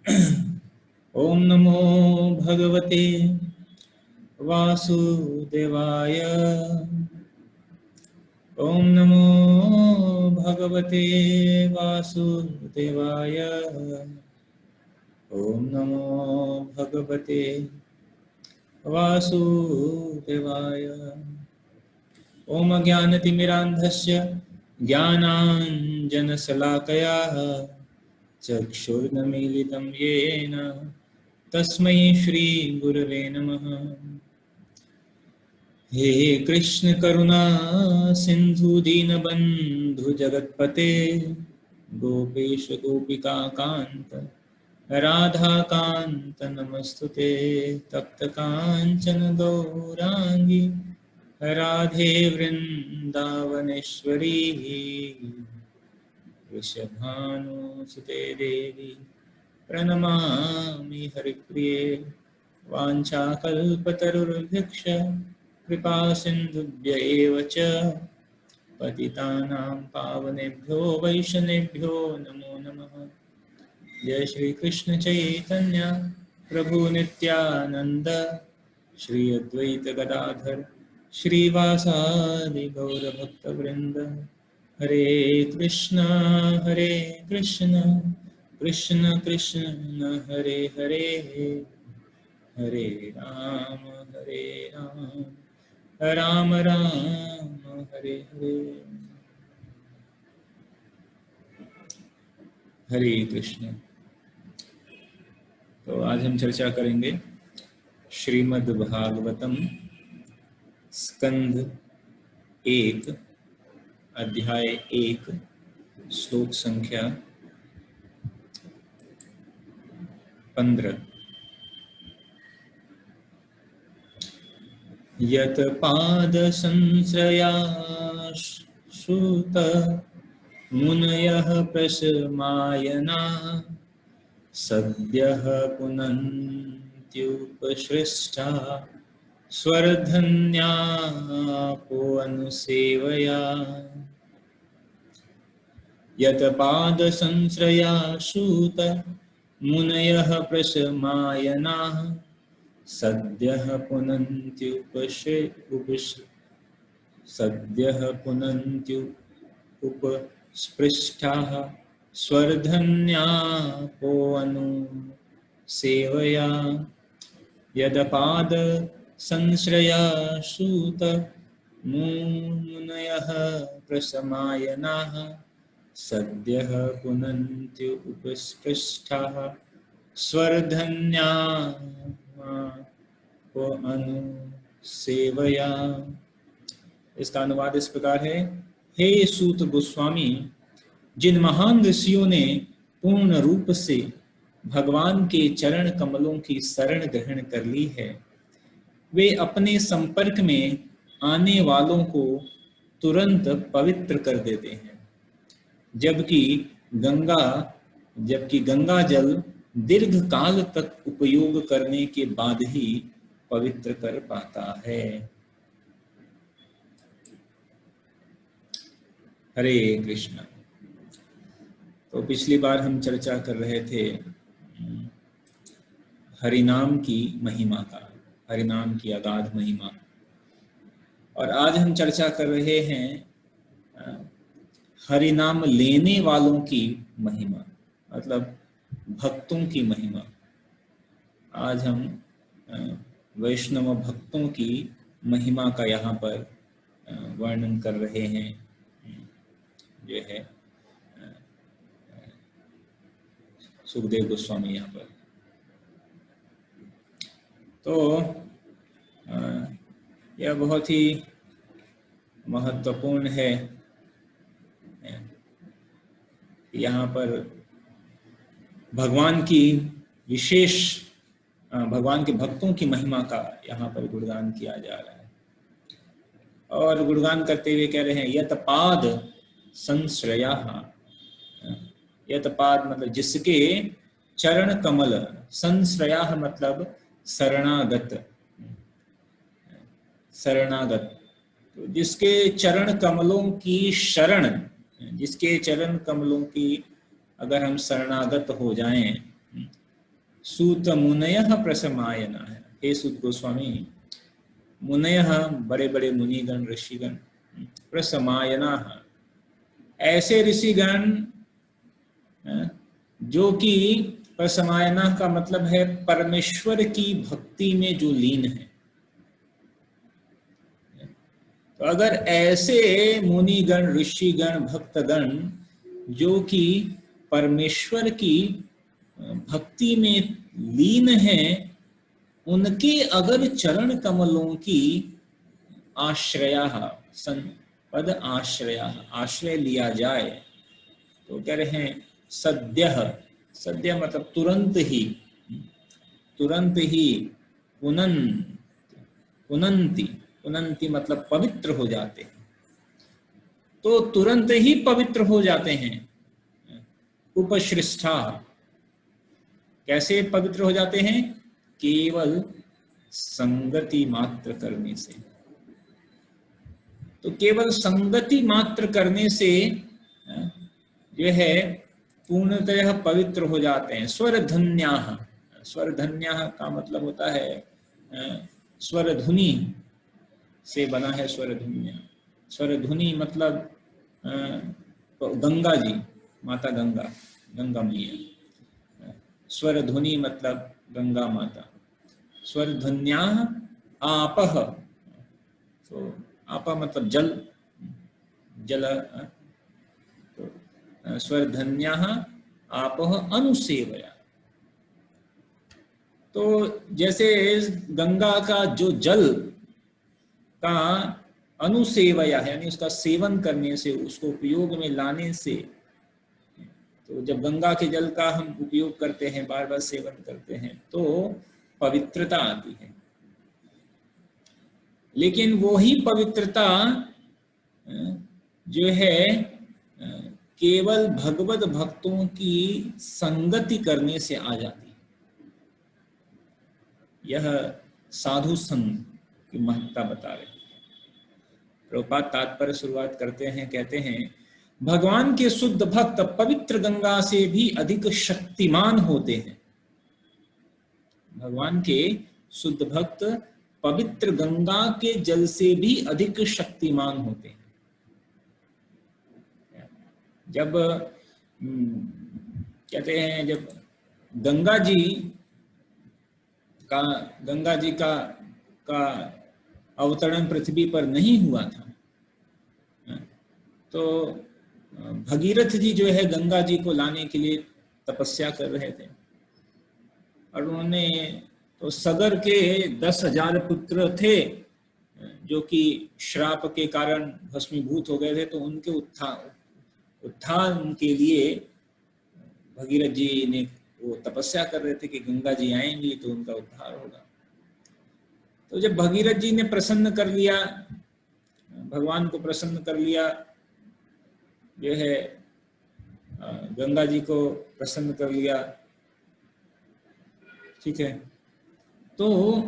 ओम नमो भगवते वासुदेवाय। ओम नमो भगवते वासुदेवाय। ओम नमो भगवते वासुदेवाय। ओम अज्ञानतिमिरान्धस्य ज्ञानाञ्जनशलाकया चक्षुर्नमीलितं येन तस्मै श्रीगुरवे नमः। हे कृष्ण करुणा सिंधु दीनबंधु जगतपते गोपेश गोपिका कांत राधा कांत नमस्तुते। तप्त कांचन गौरांगी राधे वृंदावनेश्वरी वृषभानुसुते देवी प्रणमामि हरिप्रिये। वाञ्छाकल्पतरुर्भिक्ष कृपा सिन्धुभ्य एव च पतितानां पावनेभ्यो वैष्णवेभ्यो नमो नमः। जय श्री कृष्ण चैतन्य प्रभु नित्यानंद श्री अद्वैत गदाधर श्रीवासादि गौरभक्तवृंद। हरे कृष्णा कृष्ण कृष्ण हरे हरे हरे राम राम राम हरे हरे। हरे कृष्ण। तो आज हम चर्चा करेंगे श्रीमद् भागवतम स्कंध 1 अध्याय 1 श्लोक संख्या 15। यत पाद संश्रयाश्रुत मुनयः प्रशमायना सद्यः पुनन्त्युपसृष्टा स्वरधन्यापो अनुसेवया। यत पाद संश्रयाश्रुत मुनयः प्रशमायना सद्यः पुनन्त्युपस्पृष्टाः स्वर्धन्यापो अनुसेवया। यदपाद संश्रयाश्रुत मुनयः प्रशमायनाः सद्यः पुनन्त्युपस्पृष्टाः स्वर्धन्यापो अनुसेवया। इसका अनुवाद इस प्रकार है। हे सूत गोस्वामी, जिन महान ऋषियों ने पूर्ण रूप से भगवान के चरण कमलों की शरण ग्रहण कर ली है, वे अपने संपर्क में आने वालों को तुरंत पवित्र कर देते हैं, जबकि गंगा जल दीर्घ काल तक उपयोग करने के बाद ही पवित्र कर पाता है। हरे कृष्ण। तो पिछली बार हम चर्चा कर रहे थे हरिनाम की महिमा का, हरिनाम की अगाध महिमा, और आज हम चर्चा कर रहे हैं हरिनाम लेने वालों की महिमा, मतलब भक्तों की महिमा। आज हम वैष्णव भक्तों की महिमा का यहाँ पर वर्णन कर रहे हैं, जो है सुखदेव गोस्वामी यहाँ पर। तो यह बहुत ही महत्वपूर्ण है। यहाँ पर भगवान की विशेष, भगवान के भक्तों की महिमा का यहाँ पर गुणगान किया जा रहा है, और गुणगान करते हुए कह रहे हैं यतपाद संश्रयाः। यतपाद मतलब जिसके चरण कमल, संश्रयाः मतलब शरणागत, तो जिसके चरण कमलों की शरण, जिसके चरण कमलों की अगर हम शरणागत हो जाएं सूत मुनयः प्रसमायनाः। हे सूत गोस्वामी, मुनयः बड़े बड़े मुनिगण ऋषिगण, प्रसमायनाः ऐसे ऋषिगण जो कि प्रसमायना का मतलब है परमेश्वर की भक्ति में जो लीन है। तो अगर ऐसे मुनिगण ऋषिगण भक्तगण जो कि परमेश्वर की भक्ति में लीन हैं, उनके अगर चरण कमलों की आश्रया पद आश्रया आश्रय लिया जाए तो कह रहे हैं सद्यः, सद्य मतलब तुरंत ही, तुरंत ही पुनंति, पुनंति मतलब पवित्र हो जाते हैं। तो तुरंत ही पवित्र हो जाते हैं। उपश्रिष्ठा, कैसे पवित्र हो जाते हैं? केवल संगति मात्र करने से। तो केवल संगति मात्र करने से जो है पूर्णतः पवित्र हो जाते हैं। स्वरधन्याः, स्वरधन्याः का मतलब होता है स्वरधुनी से बना है स्वरधुन्या। स्वरधुनी मतलब गंगा जी, माता गंगा, गंगा मैया। स्वरधुनी मतलब गंगा माता। स्वरधन्याः आपः, तो आपः मतलब जल, जल। तो स्वरधन्याः आपः अनुसेवया, तो जैसे गंगा का जो जल का अनुसेवया है, यानी उसका सेवन करने से, उसको उपयोग में लाने से, तो जब गंगा के जल का हम उपयोग करते हैं, बार बार सेवन करते हैं, तो पवित्रता आती है। लेकिन वो ही पवित्रता जो है केवल भगवत भक्तों की संगति करने से आ जाती है। यह साधु संग की महत्ता बता रहे हैं। प्रभुपाद तात्पर्य शुरुआत करते हैं, कहते हैं भगवान के शुद्ध भक्त पवित्र गंगा से भी अधिक शक्तिमान होते हैं। भगवान के शुद्ध भक्त पवित्र गंगा के जल से भी अधिक शक्तिमान होते हैं। जब कहते हैं जब गंगा जी का अवतरण पृथ्वी पर नहीं हुआ था, तो भगीरथ जी जो है गंगा जी को लाने के लिए तपस्या कर रहे थे, और उन्होंने तो सगर के 10,000 पुत्र थे जो कि श्राप के कारण भस्मीभूत हो गए थे, तो उनके उत्थान के लिए भगीरथ जी ने वो तपस्या कर रहे थे कि गंगा जी आएंगी तो उनका उद्धार होगा। तो जब भगीरथ जी ने प्रसन्न कर लिया, भगवान को प्रसन्न कर लिया, जो है गंगा जी को प्रसन्न कर लिया, ठीक है, तो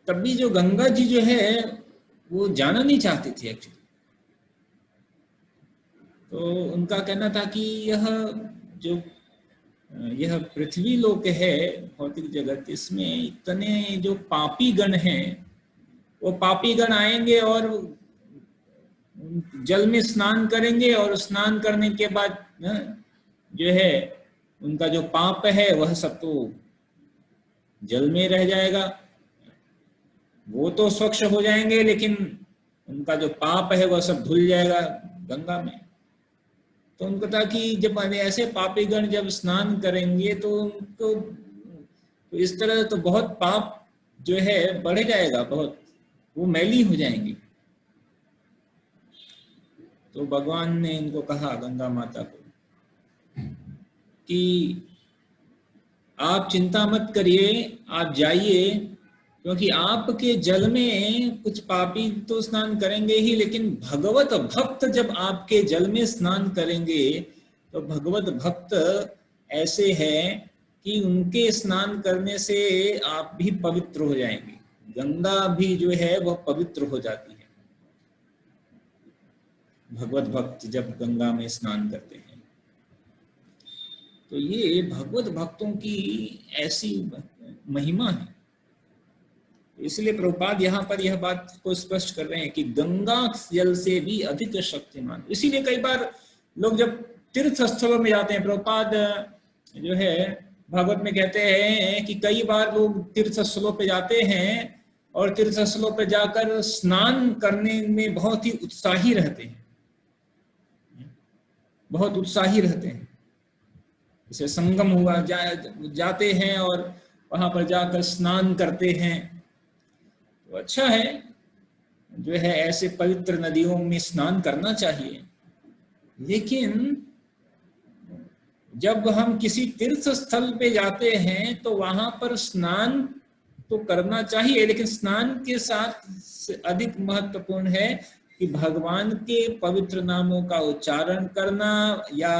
तब भी जो गंगा जी जो है वो जाना नहीं चाहती थी एक्चुअली। तो उनका कहना था कि यह पृथ्वी लोक है, भौतिक जगत, इसमें इतने जो पापी गण हैं, वो पापी गण आएंगे और जल में स्नान करेंगे, और स्नान करने के बाद जो है उनका जो पाप है वह सब तो जल में रह जाएगा। वो तो स्वच्छ हो जाएंगे, लेकिन उनका जो पाप है वह सब धुल जाएगा गंगा में। तो उनको था कि जब ऐसे पापीगण जब स्नान करेंगे तो उनको तो इस तरह तो बहुत पाप जो है बढ़ जाएगा, बहुत वो मैली हो जाएंगी। तो भगवान ने इनको कहा, गंगा माता को, कि आप चिंता मत करिए, आप जाइए, क्योंकि आपके जल में कुछ पापी तो स्नान करेंगे ही, लेकिन भगवत भक्त जब आपके जल में स्नान करेंगे तो भगवत भक्त ऐसे हैं कि उनके स्नान करने से आप भी पवित्र हो जाएंगे। गंगा भी जो है वह पवित्र हो जाती है भगवत भक्त जब गंगा में स्नान करते हैं। तो ये भगवत भक्तों की ऐसी महिमा है। इसलिए प्रभुपाद यहाँ पर यह बात को स्पष्ट कर रहे हैं कि गंगा जल से भी अधिक शक्तिमान। इसीलिए कई बार लोग जब तीर्थ स्थलों में जाते हैं, प्रभुपाद जो है भागवत में कहते हैं कि कई बार लोग तीर्थ स्थलों पे जाते हैं और तीर्थ स्थलों पे जाकर स्नान करने में बहुत ही उत्साही रहते हैं, बहुत उत्साही रहते हैं। जैसे संगम हुआ, जाते हैं और वहां पर जाकर स्नान करते हैं, तो अच्छा है, जो है ऐसे पवित्र नदियों में स्नान करना चाहिए। लेकिन जब हम किसी तीर्थ स्थल पे जाते हैं तो वहां पर स्नान तो करना चाहिए, लेकिन स्नान के साथ अधिक महत्वपूर्ण है कि भगवान के पवित्र नामों का उच्चारण करना या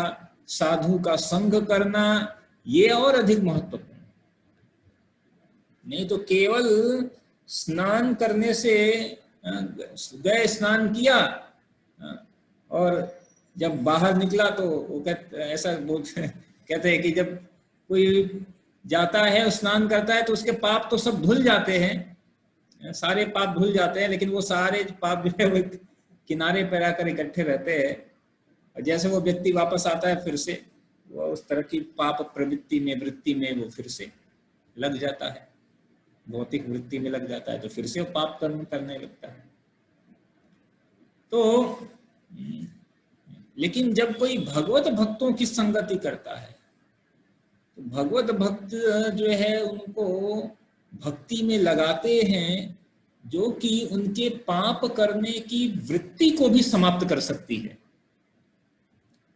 साधु का संग करना, ये और अधिक महत्वपूर्ण है। नहीं तो केवल स्नान करने से, गए स्नान किया और जब बाहर निकला तो वो ऐसा कहते हैं कि जब कोई जाता है और स्नान करता है तो उसके पाप तो सब धुल जाते हैं, सारे पाप धुल जाते हैं, लेकिन वो सारे पाप जो है वो किनारे पर आकर इकट्ठे रहते हैं। और जैसे वो व्यक्ति वापस आता है फिर से वो उस तरह की पाप प्रवृत्ति में, वृत्ति में वो फिर से लग जाता है, भौतिक वृत्ति में लग जाता है, तो फिर से वो पाप कर्म करने लगता है। तो लेकिन जब कोई भगवत भक्तों की संगति करता है तो भगवत भक्त जो है उनको भक्ति में लगाते हैं, जो कि उनके पाप करने की वृत्ति को भी समाप्त कर सकती है,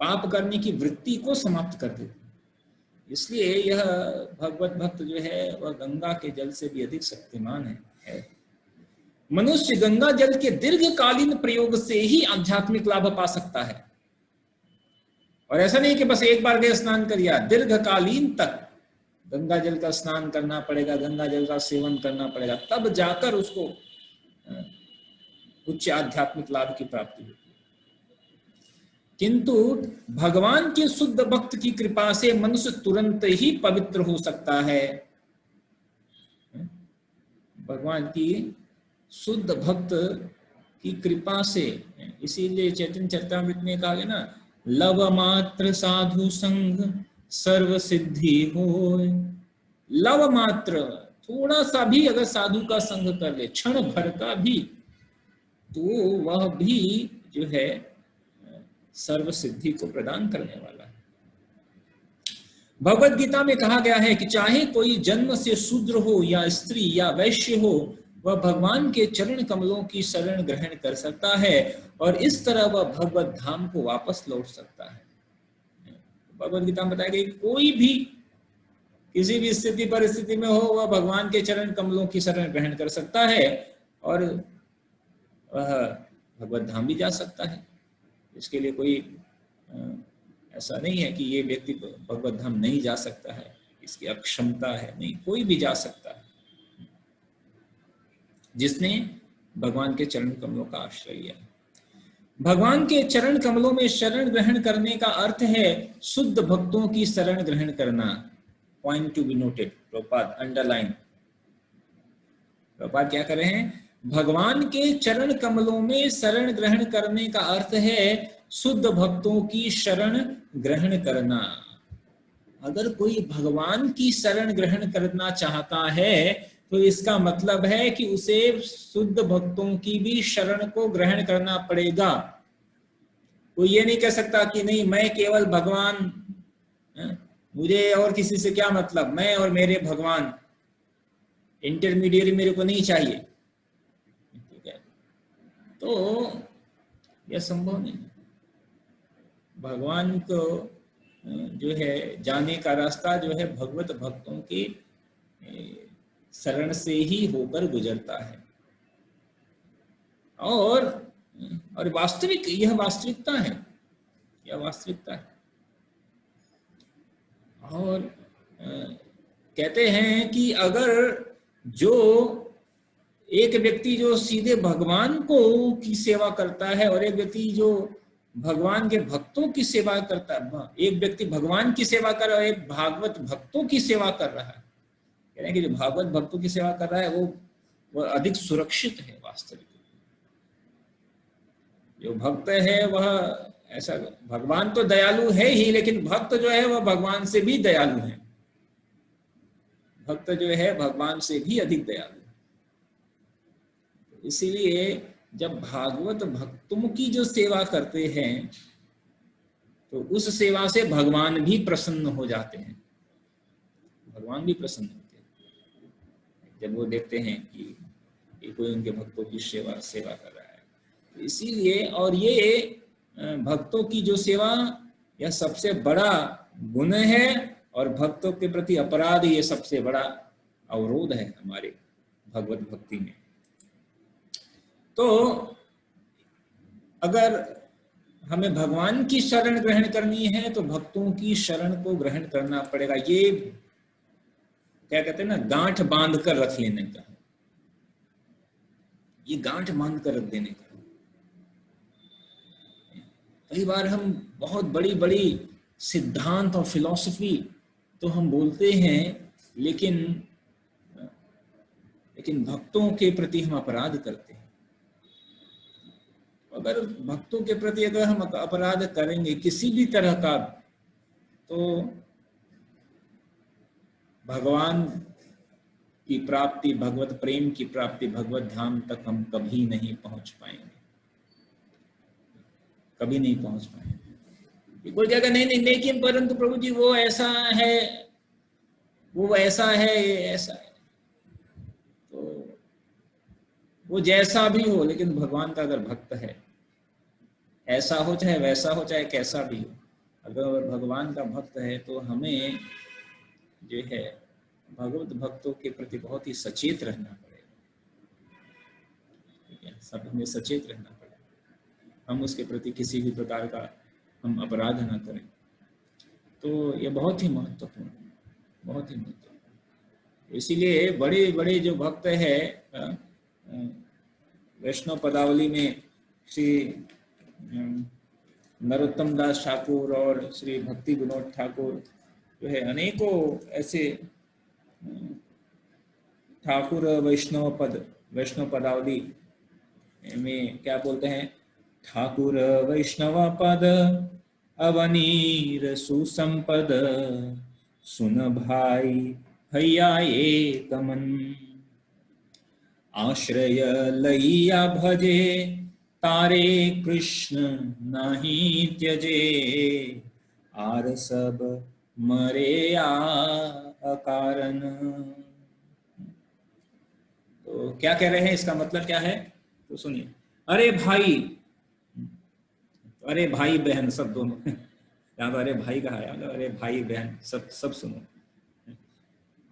पाप करने की वृत्ति को समाप्त कर देती है। इसलिए यह भगवत भक्त जो है वह गंगा के जल से भी अधिक शक्तिमान है। मनुष्य गंगा जल के दीर्घकालीन प्रयोग से ही आध्यात्मिक लाभ पा सकता है, और ऐसा नहीं कि बस एक बार गए स्नान कर लिया, दीर्घकालीन तक गंगा जल का स्नान करना पड़ेगा, गंगा जल का सेवन करना पड़ेगा, तब जाकर उसको उच्च आध्यात्मिक लाभ की प्राप्ति होगी। किंतु भगवान के शुद्ध भक्त की कृपा से मनुष्य तुरंत ही पवित्र हो सकता है। भगवान की शुद्ध भक्त की कृपा से, इसीलिए चैतन्य चरितामृत में कहा गया ना, लव मात्र साधु संग सर्व सिद्धि होय। लव मात्र, थोड़ा सा भी अगर साधु का संग कर ले, क्षण भर का भी, तो वह भी जो है सर्व सिद्धि को प्रदान करने वाला है। भगवत गीता में कहा गया है कि चाहे कोई जन्म से शूद्र हो या स्त्री या वैश्य हो, वह भगवान के चरण कमलों की शरण ग्रहण कर सकता है और इस तरह वह भगवत धाम को वापस लौट सकता है। भगवत गीता में बताया गया कि कोई भी किसी भी स्थिति परिस्थिति में हो, वह भगवान के चरण कमलों की शरण ग्रहण कर सकता है और वह भगवत धाम भी जा सकता है। इसके लिए कोई ऐसा नहीं है कि ये व्यक्ति भगवत धाम नहीं जा सकता है, इसकी अक्षमता है, नहीं, कोई भी जा सकता है जिसने भगवान के चरण कमलों का आश्रय लिया। भगवान के चरण कमलों में शरण ग्रहण करने का अर्थ है शुद्ध भक्तों की शरण ग्रहण करना। Point to be noted, Prabhupada underline. Prabhupada क्या कर रहे हैं? भगवान के चरण कमलों में शरण ग्रहण करने का अर्थ है शुद्ध भक्तों की शरण ग्रहण करना। अगर कोई भगवान की शरण ग्रहण करना चाहता है तो इसका मतलब है कि उसे शुद्ध भक्तों की भी शरण को ग्रहण करना पड़ेगा। कोई ये नहीं कह सकता कि नहीं, मैं केवल भगवान, मुझे और किसी से क्या मतलब, मैं और मेरे भगवान, इंटरमीडिएट मेरे को नहीं चाहिए। ठीक है, तो यह संभव नहीं। भगवान को जो है जाने का रास्ता जो है भगवत भक्तों की शरण से ही होकर गुजरता है। और वास्तविक, यह वास्तविकता है, यह वास्तविकता है। और कहते हैं कि अगर जो एक व्यक्ति जो सीधे भगवान को की सेवा करता है और एक व्यक्ति जो भगवान के भक्तों की सेवा करता है। एक व्यक्ति भगवान की सेवा कर रहा है, एक भागवत भक्तों की सेवा कर रहा है। कह रहे हैं कि जो भागवत भक्तों की सेवा कर रहा है वो अधिक सुरक्षित है। वास्तविक जो भक्त है वह ऐसा, भगवान तो दयालु है ही, लेकिन भक्त जो है वह भगवान से भी दयालु है। भक्त जो है भगवान से भी अधिक दयालु है। इसीलिए जब भागवत भक्तों की जो सेवा करते हैं तो उस सेवा से भगवान भी प्रसन्न हो जाते हैं। भगवान भी प्रसन्न होते हैं जब वो देखते हैं कि कोई उनके भक्तों की सेवा कर रहा है। तो इसीलिए, और ये भक्तों की जो सेवा यह सबसे बड़ा गुण है, और भक्तों के प्रति अपराध ये सबसे बड़ा अवरोध है हमारे भगवत भक्ति में। तो अगर हमें भगवान की शरण ग्रहण करनी है तो भक्तों की शरण को ग्रहण करना पड़ेगा। ये क्या कहते हैं ना, गांठ बांध कर रख लेने का, ये गांठ बांध कर रख देने का। कई बार हम बहुत बड़ी बड़ी सिद्धांत और फिलॉसफी तो हम बोलते हैं, लेकिन भक्तों के प्रति हम अपराध करते हैं। अगर भक्तों के प्रति अगर हम अपराध करेंगे किसी भी तरह का, तो भगवान की प्राप्ति, भगवत प्रेम की प्राप्ति, भगवत धाम तक हम कभी नहीं पहुंच पाएंगे, कभी नहीं पहुंच पाएंगे। कोई जगह नहीं, लेकिन परंतु प्रभु जी वो ऐसा है, वो ऐसा है, ये ऐसा है। तो वो जैसा भी हो, लेकिन भगवान का अगर भक्त है, ऐसा हो चाहे वैसा हो चाहे कैसा भी हो, अगर भगवान का भक्त है तो हमें जो है भगवत भक्तों के प्रति बहुत ही सचेत रहना पड़ेगा। ठीक है, सब हमें सचेत रहना पड़ेगा, हम उसके प्रति किसी भी प्रकार का हम अपराध ना करें। तो ये बहुत ही महत्वपूर्ण है, बहुत ही महत्वपूर्ण। इसीलिए बड़े बड़े जो भक्त है, वैष्णव पदावली में श्री नरोत्तम दास ठाकुर और श्री भक्ति विनोद ठाकुर जो है, अनेकों ऐसे ठाकुर वैष्णव पदावली में क्या बोलते हैं, ठाकुर वैष्णव पद अवनीर सुसंपद, सुन भाई भैया एक मन, आश्रय लैया भजे तारे कृष्ण नहीं त्यजे, आर सब मरे अकारण। तो क्या कह रहे हैं, इसका मतलब क्या है तो सुनिए। अरे भाई बहन सब दोनों, यहाँ तो अरे भाई कहा है, अरे भाई बहन सब सुनो।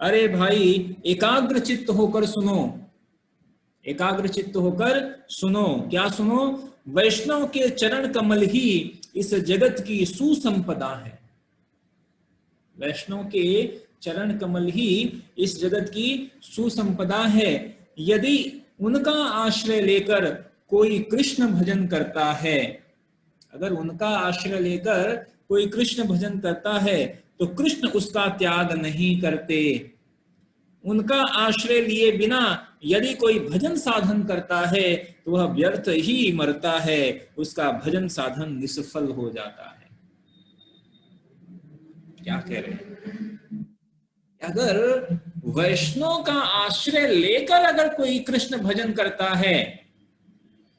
अरे भाई एकाग्र चित्त होकर सुनो, एकाग्र चित्त होकर सुनो। क्या सुनो? वैष्णव के चरण कमल ही इस जगत की सुसंपदा है। वैष्णव के चरण कमल ही इस जगत की सुसंपदा है। यदि उनका आश्रय लेकर कोई कृष्ण भजन करता है, अगर उनका आश्रय लेकर कोई कृष्ण भजन करता है तो कृष्ण उसका त्याग नहीं करते। उनका आश्रय लिए बिना यदि कोई भजन साधन करता है तो वह व्यर्थ ही मरता है, उसका भजन साधन निष्फल हो जाता है। क्या कह रहे हैं? अगर वैष्णव का आश्रय लेकर अगर कोई कृष्ण भजन करता है,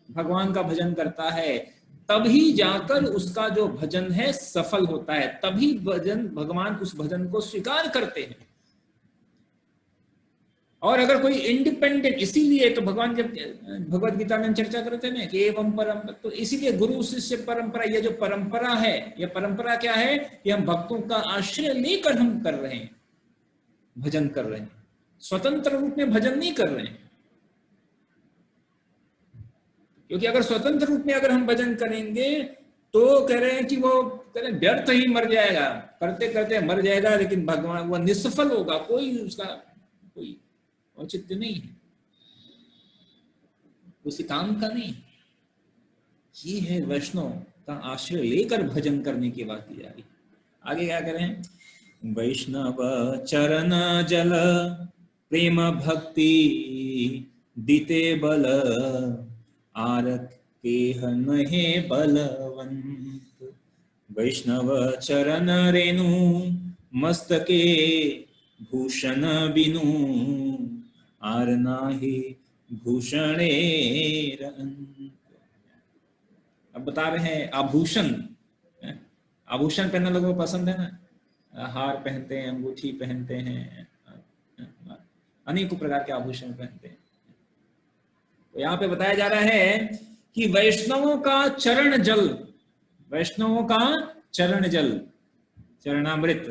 भगवान का भजन करता है, तभी जाकर उसका जो भजन है सफल होता है, तभी भगवान उस भजन को स्वीकार करते हैं। और अगर कोई इंडिपेंडेंट, इसीलिए तो भगवान जब भगवत गीता में चर्चा करते हैं कि एवं परंपरा, तो इसीलिए गुरु शिष्य परंपरा, ये जो परंपरा है, ये परंपरा क्या है कि हम भक्तों का आश्रय लेकर हम कर रहे हैं, भजन कर रहे हैं, स्वतंत्र रूप में भजन नहीं कर रहे हैं। क्योंकि अगर स्वतंत्र रूप में अगर हम भजन करेंगे तो कह रहे हैं कि वो कह रहे हैं व्यर्थ ही मर जाएगा, करते करते मर जाएगा, लेकिन भगवान वो निष्फल होगा, कोई उसका कोई औचित्य नहीं है, उसी काम का नहीं। ये है वैष्णव का आश्रय लेकर भजन करने की बात की जा रही है। आगे क्या करें? वैष्णव चरण जल प्रेम भक्ति दीते बल आरत के नहे बलवंत। वैष्णव चरण रेणु मस्तके भूषण बिनु आर नाहि भूषणेर अंत। अब बता रहे हैं आभूषण, आभूषण पहनना लोगों को पसंद है ना, हार पहनते हैं, अंगूठी पहनते हैं, अनेकों प्रकार के आभूषण पहनते हैं। तो यहाँ पे बताया जा रहा है कि वैष्णवों का चरण जल, वैष्णवों का चरण जल, चरणामृत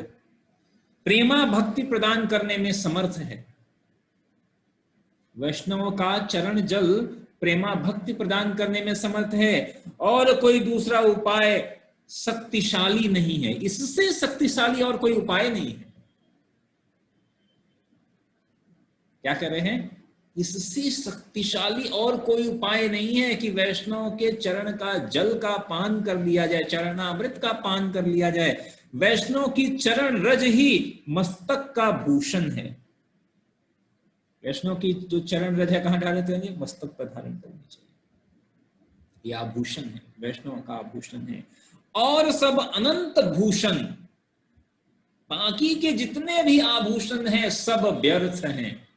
प्रेमा भक्ति प्रदान करने में समर्थ है। वैष्णवों का चरण जल प्रेमा भक्ति प्रदान करने में समर्थ है और कोई दूसरा उपाय शक्तिशाली नहीं है। इससे शक्तिशाली और कोई उपाय नहीं है। क्या कह रहे हैं? इससे शक्तिशाली और कोई उपाय नहीं है कि वैष्णव के चरण का जल का पान कर लिया जाए, चरणामृत का पान कर लिया जाए। वैष्णव की चरण रज ही मस्तक का भूषण है। वैष्णव की जो चरण रज है कहां धारण करेंगे? मस्तक पर धारण करनी चाहिए। यह आभूषण है, वैष्णव का आभूषण है। और सब अनंत भूषण, बाकी के जितने भी आभूषण हैं सब व्यर्थ हैं।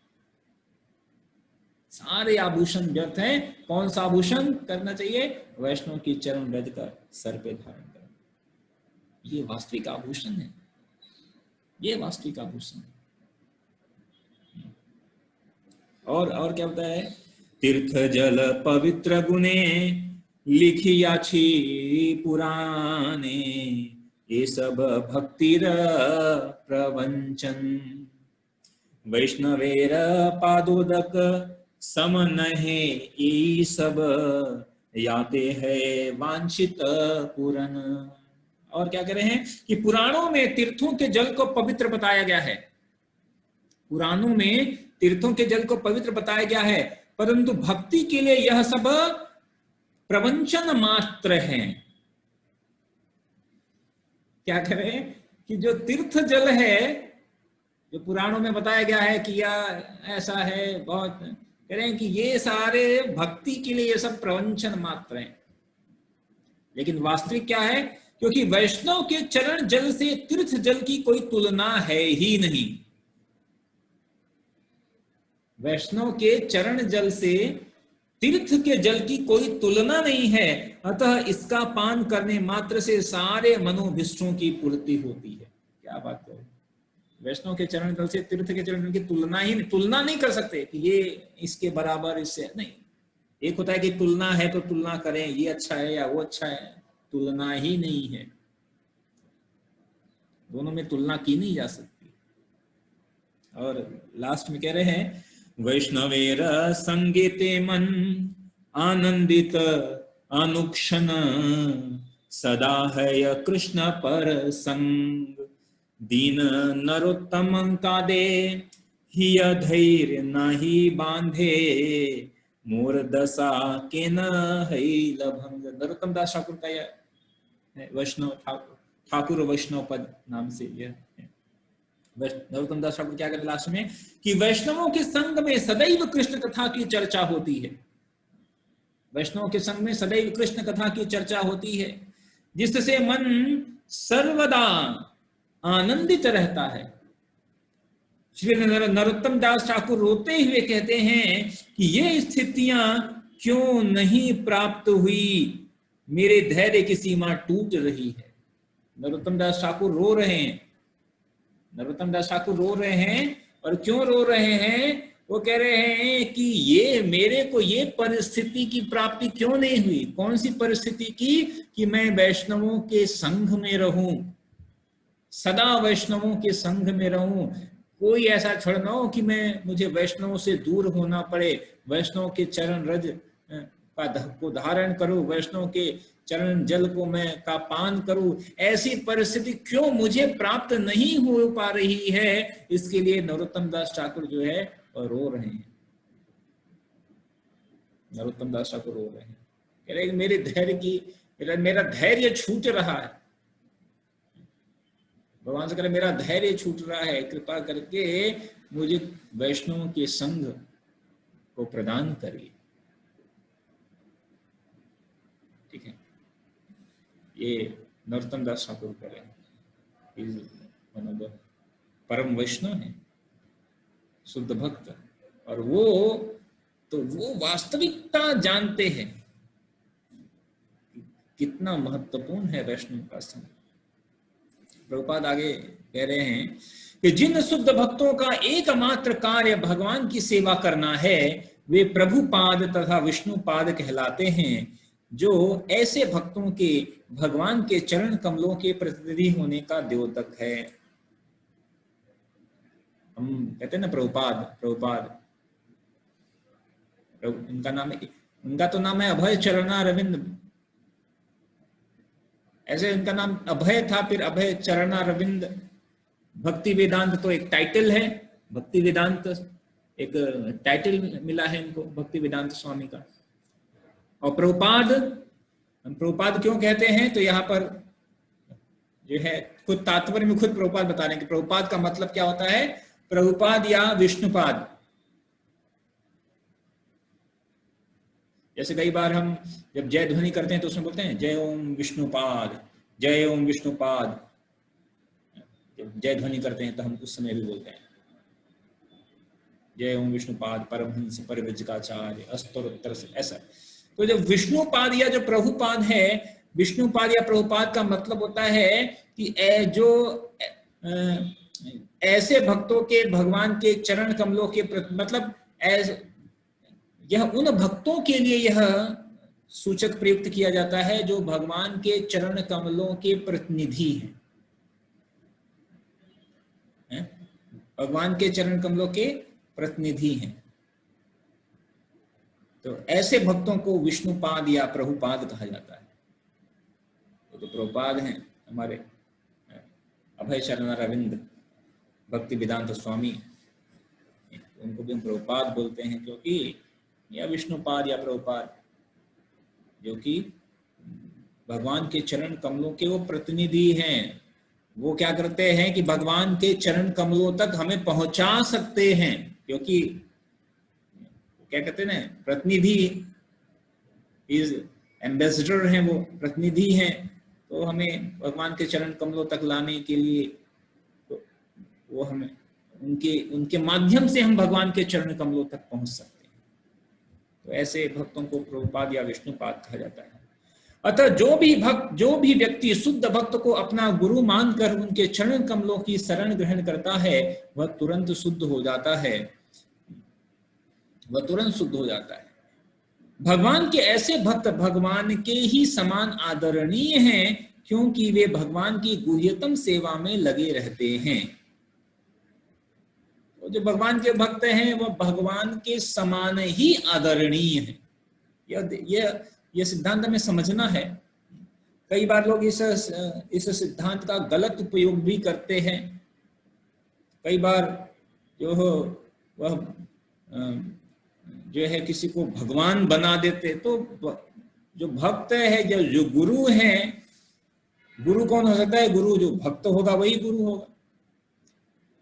सारे आभूषण व्यर्थ हैं। कौन सा आभूषण करना चाहिए? वैष्णव की चरण रज का सर पे धारण करना, ये वास्तविक आभूषण है, ये वास्तविक आभूषण है। और क्या होता है? तीर्थ जल पवित्र गुणे लिखिया छी पुराणे ये सब भक्तिर प्रवंचन। वैष्णवेर पादोदक सम नहे ये सब याते है वांछित पूरन। और क्या कह रहे हैं कि पुराणों में तीर्थों के जल को पवित्र बताया गया है। पुराणों में तीर्थों के जल को पवित्र बताया गया है, परंतु भक्ति के लिए यह सब प्रवंचन मात्र है। क्या करें कि जो तीर्थ जल है, जो पुराणों में बताया गया है कि यह ऐसा है, बहुत करें कि ये सारे भक्ति के लिए ये सब प्रवंचन मात्र हैं। लेकिन वास्तविक क्या है? क्योंकि वैष्णव के चरण जल से तीर्थ जल की कोई तुलना है ही नहीं। वैष्णव के चरण जल से तीर्थ के जल की कोई तुलना नहीं है। अतः इसका पान करने मात्र से सारे मनोभिष्टों की पूर्ति होती है। क्या बात है? वैष्णव के चरण जल से तीर्थ के चरण जल की तुलना नहीं कर सकते कि ये इसके बराबर, इससे नहीं। एक होता है कि तुलना है तो तुलना करें, ये अच्छा है या वो अच्छा है, तुलना ही नहीं है। दोनों में तुलना की नहीं जा सकती। और लास्ट में कह रहे हैं वैष्णवेर संगीते मन आनंदित अनुक्षण सदा है कृष्ण पर संग। दीन नरोत्तम का दे हिय धैर्य नहीं बांधे मोर दशा के न है लभंग। नरोत्तम दास ठाकुर का यह वैष्णव ठाकुर वैष्णव पद नाम से यह है। नरोत्तम दास ठाकुर क्या कहते लास्ट में कि वैष्णवों के संग में सदैव कृष्ण कथा की चर्चा होती है। वैष्णवों के संग में सदैव कृष्ण कथा की चर्चा होती है, जिससे मन सर्वदा आनंदित रहता है। श्री नरोत्तम दास ठाकुर रोते हुए कहते हैं कि ये स्थितियां क्यों नहीं प्राप्त हुई, मेरे धैर्य की सीमा टूट रही है। नरोत्तम दास ठाकुर रो रहे हैं। नरोत्तम दास ठाकुर रो रहे हैं। और क्यों रो रहे हैं? वो कह रहे हैं कि ये मेरे को ये परिस्थिति की प्राप्ति क्यों नहीं हुई। कौन सी परिस्थिति की? कि मैं वैष्णवों के संघ में रहूं, सदा वैष्णवों के संघ में रहूं। कोई ऐसा क्षण न हो कि मुझे वैष्णवों से दूर होना पड़े। वैष्णव के चरण रज को धारण करूं, वैष्णव के चरण जल को मैं का पान करूं। ऐसी परिस्थिति क्यों मुझे प्राप्त नहीं हो पा रही है? इसके लिए नरोत्तम दास ठाकुर जो है रो रहे हैं। नरोत्तम दास ठाकुर रो रहे हैं, कह रहे हैं मेरे धैर्य की मेरा धैर्य छूट रहा है, भगवान से कह रहे मेरा धैर्य छूट रहा है, कृपा करके मुझे वैष्णव के संग को प्रदान करिए। ठीक है, ये नरोत्तम दास ठाकुर कह रहे हैं, परम वैष्णव है, शुद्ध भक्त, और वो वास्तविकता जानते हैं कितना महत्वपूर्ण है वैष्णव का संग। प्रभुपाद आगे कह रहे हैं कि जिन शुद्ध भक्तों का एकमात्र कार्य भगवान की सेवा करना है वे प्रभुपाद तथा विष्णुपाद कहलाते हैं। जो ऐसे भक्तों के भगवान के चरण कमलों के प्रतिनिधि होने का द्योतक है। हम कहते हैं ना प्रभुपाद, इनका नाम है, उनका तो नाम है अभय चरणारविंद, ऐसे इनका नाम अभय था, फिर अभय चरणारविंद। भक्ति वेदांत तो एक टाइटल है, भक्ति वेदांत एक टाइटल मिला है इनको, भक्ति वेदांत स्वामी का। और प्रभुपाद क्यों कहते हैं, तो यहाँ पर जो है खुद तात्पर्य में खुद प्रभुपाद बता रहे हैं कि प्रभुपाद का मतलब क्या होता है, प्रभुपाद या विष्णुपाद। जैसे कई बार हम जब जय ध्वनि करते हैं तो उसमें बोलते हैं जय ओम विष्णुपाद, जय ओम विष्णुपाद। जब जय ध्वनि करते हैं तो हम उस समय भी बोलते हैं जय ओम विष्णुपाद परमहंस परिव्रजकाचार्य अस्तरोत्तर से, ऐसा। तो जब विष्णुपाद या जो प्रभुपाद है, विष्णुपाद या प्रभुपाद का मतलब होता है कि जो ऐसे भक्तों के भगवान के चरण कमलों के मतलब यह उन भक्तों के लिए यह सूचक प्रयुक्त किया जाता है जो भगवान के चरण कमलों के प्रतिनिधि हैं, भगवान के चरण कमलों के प्रतिनिधि हैं। तो ऐसे भक्तों को विष्णुपाद या प्रभुपाद कहा जाता है। तो प्रभुपाद हैं हमारे अभय चरणारविंद भक्ति वेदांत स्वामी, उनको भी हम प्रभुपाद बोलते हैं, क्योंकि या विष्णुपाद या प्रभुपाद जो कि भगवान के चरण कमलों के वो प्रतिनिधि हैं। वो क्या करते हैं कि भगवान के चरण कमलों तक हमें पहुंचा सकते हैं, क्योंकि क्या कहते हैं ना, प्रतिनिधि इज एम्बेसडर हैं, वो प्रतिनिधि हैं। तो हमें भगवान के चरण कमलों तक लाने के लिए तो वो हमें उनके माध्यम से हम भगवान के चरण कमलों तक पहुंच सकते हैं। तो ऐसे भक्तों को प्रभुपाद या विष्णुपाद कहा जाता है। अतः जो भी व्यक्ति शुद्ध भक्त को अपना गुरु मानकर उनके चरण कमलों की शरण ग्रहण करता है वह तुरंत शुद्ध हो जाता है, भगवान के ऐसे भक्त भगवान के ही समान आदरणीय हैं, क्योंकि वे भगवान की गुह्यतम सेवा में लगे रहते हैं। तो जो भगवान के भक्त हैं वह भगवान के समान ही आदरणीय हैं। यह सिद्धांत हमें समझना है। कई बार लोग इस सिद्धांत का गलत उपयोग भी करते हैं। कई बार जो है किसी को भगवान बना देते। तो जो भक्त है, जो गुरु है, गुरु कौन हो सकता है? गुरु जो भक्त होगा वही गुरु होगा,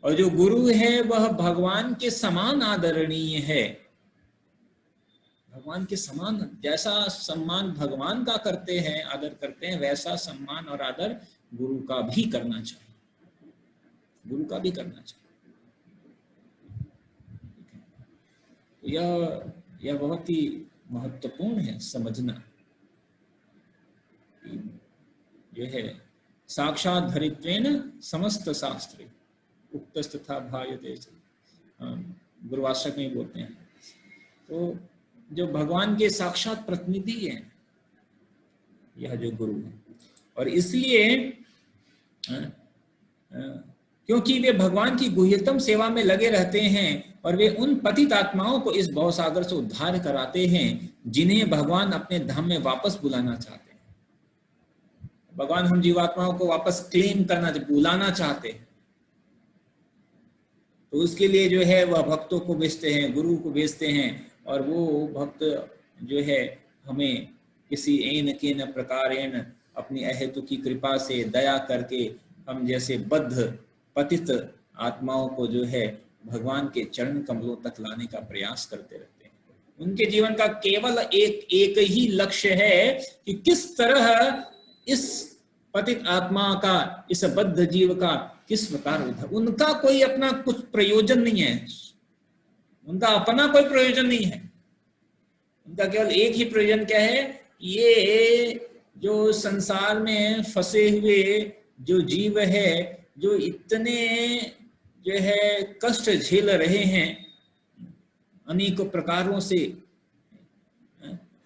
और जो गुरु है वह भगवान के समान आदरणीय है। भगवान के समान, जैसा सम्मान भगवान का करते हैं, आदर करते हैं, वैसा सम्मान और आदर गुरु का भी करना चाहिए, गुरु का भी करना चाहिए। यह बहुत ही महत्वपूर्ण है समझना। यह है साक्षात धरित्वेन समस्त शास्त्रे उक्तस्तथा भायते, गुरुवासक में बोलते हैं। तो जो भगवान के साक्षात प्रतिनिधि हैं यह जो गुरु है, और इसलिए क्योंकि वे भगवान की गुह्यतम सेवा में लगे रहते हैं और वे उन पतित आत्माओं को इस भवसागर से उद्धार कराते हैं जिन्हें भगवान अपने धाम में वापस बुलाना चाहते हैं। भगवान हम जीवात्माओं को वापस क्लेम करना, बुलाना चाहते हैं। तो उसके लिए जो है वह भक्तों को भेजते हैं, गुरु को भेजते हैं, और वो भक्त जो है हमें किसी एन केन प्रकारेण अपनी अहेतु की कृपा से दया करके हम जैसे बद्ध पतित आत्माओं को जो है भगवान के चरण कमलों तक लाने का प्रयास करते रहते हैं। उनके जीवन का केवल एक ही लक्ष्य है कि किस तरह इस पतित आत्मा का, इस बद्ध जीव का किस प्रकार उद्धार। उनका कोई अपना कुछ प्रयोजन नहीं है, उनका अपना कोई प्रयोजन नहीं है। उनका केवल एक ही प्रयोजन क्या है, ये जो संसार में फंसे हुए जो जीव है, जो इतने जो है कष्ट झेल रहे हैं, अनेकों प्रकारों से,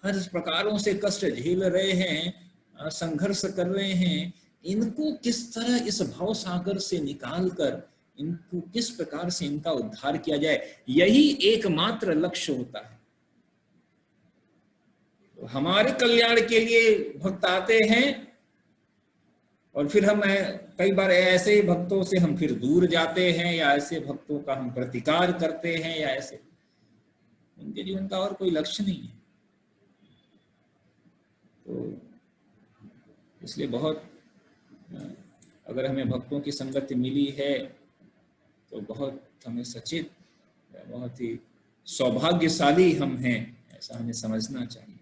हर प्रकारों से कष्ट झेल रहे हैं, संघर्ष कर रहे हैं, इनको किस तरह इस भाव सागर से निकालकर इनको किस प्रकार से इनका उद्धार किया जाए, यही एकमात्र लक्ष्य होता है। तो हमारे कल्याण के लिए भक्त आते हैं और फिर हम कई बार ऐसे भक्तों से हम फिर दूर जाते हैं, या ऐसे भक्तों का हम प्रतिकार करते हैं, या ऐसे उनके जीवन का और कोई लक्ष्य नहीं है। तो इसलिए बहुत, अगर हमें भक्तों की संगति मिली है तो बहुत हमें सचेत, बहुत ही सौभाग्यशाली हम हैं, ऐसा हमें समझना चाहिए।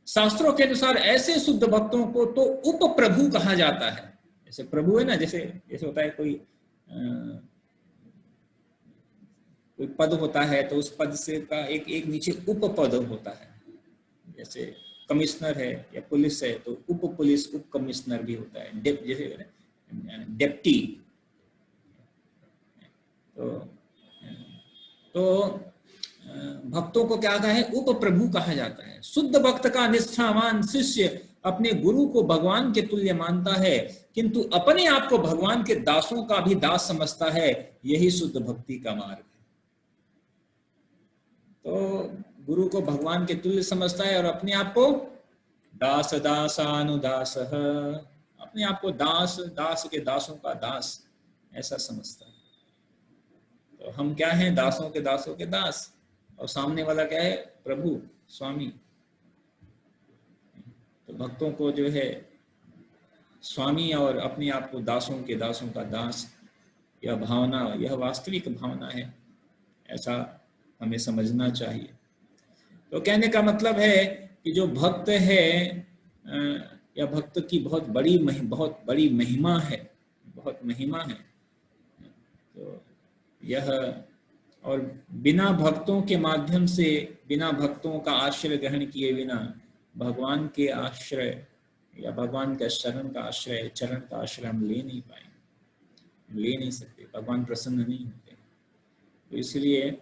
शास्त्रों के अनुसार ऐसे शुद्ध भक्तों को तो उपप्रभु कहा जाता है। जैसे प्रभु है ना, जैसे होता है कोई पद होता है, तो उस पद से का एक नीचे उप पद होता है। जैसे कमिश्नर है या पुलिस है तो उप पुलिस उप कमिश्नर भी होता है, जैसे डेप्टी। तो भक्तों को क्या कहा है, उप प्रभु कहा जाता है। शुद्ध भक्त का निष्ठावान शिष्य अपने गुरु को भगवान के तुल्य मानता है, किंतु अपने आप को भगवान के दासों का भी दास समझता है। यही शुद्ध भक्ति का मार्ग है। तो गुरु को भगवान के तुल्य समझता है और अपने आप को दास दासानुदास, अपने आप को दास दास के दासों का दास ऐसा समझता है। तो हम क्या हैं, दासों के दास, और सामने वाला क्या है, प्रभु स्वामी। तो भक्तों को जो है स्वामी और अपने आप को दासों के दासों का दास, यह भावना, यह वास्तविक भावना है, ऐसा हमें समझना चाहिए। तो कहने का मतलब है कि जो भक्त है, या भक्त की बहुत बड़ी महिमा है, बहुत महिमा है। तो यह, और बिना भक्तों के माध्यम से, बिना भक्तों का आश्रय ग्रहण किए बिना भगवान के आश्रय या भगवान का शरण का आश्रय, चरण का आश्रय हम ले नहीं पाएंगे, ले नहीं सकते, भगवान प्रसन्न नहीं होते। तो इसलिए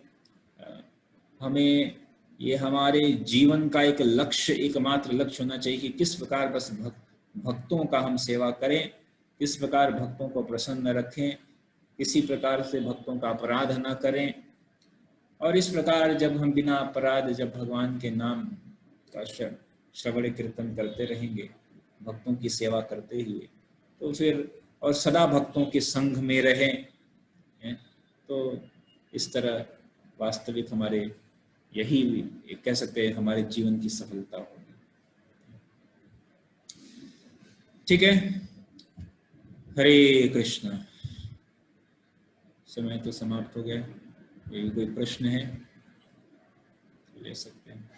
हमें ये हमारे जीवन का एक लक्ष्य, एकमात्र लक्ष्य होना चाहिए कि किस प्रकार बस भक्तों का हम सेवा करें, किस प्रकार भक्तों को प्रसन्न रखें, किसी प्रकार से भक्तों का अपराध न करें। और इस प्रकार जब हम बिना अपराध, जब भगवान के नाम का श्रवण कीर्तन करते रहेंगे, भक्तों की सेवा करते हुए, तो फिर और सदा भक्तों के संग में रहें, तो इस तरह वास्तविक हमारे, यही कह सकते हैं हमारे जीवन की सफलता होगी। ठीक है, हरे कृष्ण। समय तो समाप्त हो गया। यही कोई प्रश्न है ले सकते हैं।